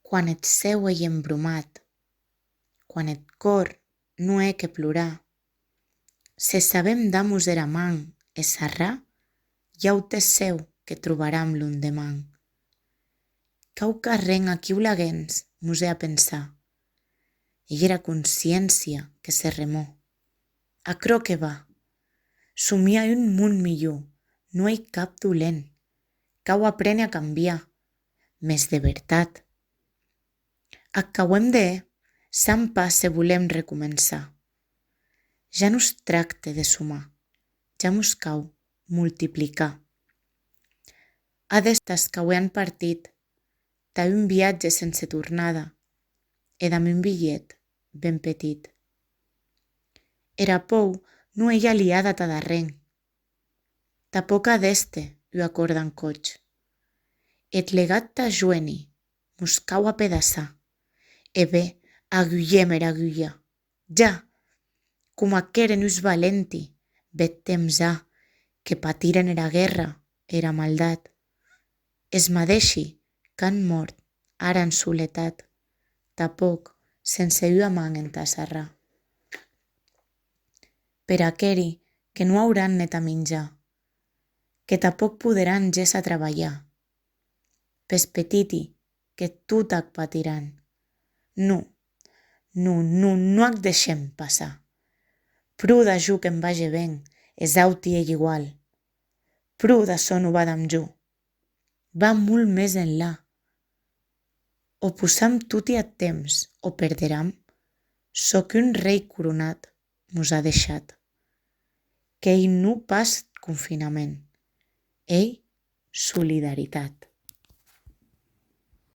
quan et seu ei embrumat, quan et cor no he que plorar, se sabem damus era man e sarrà, jau te seu que trobaram l'undemà. Cau carren aquiu laguens mos he a pensar, ei era consciència que se remò. Aquerò que va, somia un mond millor, no ei cap dolent, cau aprene a cambiar, mes de vertat. Ac cauem de sant pas se volem recomençar. Ja no es tracte de sumar, ja mos cau multiplicar. Adestas qu'aué han partit, tà un viatge sense tornada, e damb un bilhet ben petit. Era pou non ei aliada tà darrèn, tapoc adeste ua corda en coch. Eth legat tà joeni mos cau a pedaçar, e be agullem era agulla, ja! Coma qu'èren uns valenti, bèth temps a, que patiren era guerra, era maldat. Es madeishi qu'an mòrt ara en soletat, tapoc sense ua man entà sarrar. Per aqueri que non auràn net a minjar, que tapoc poderàn gés a traballar, pes petiti que tot ac patiràn. Non ac deishem passar. Pro d'açò qu'em vage ben, es auti ei igual. Pro d'açò non va damb jo. Va molt més enlà. O posam toti ath temps o perderam çò qu'un rei coronat mos a deishat, qu'ei non pas confinament, ei solidaritat.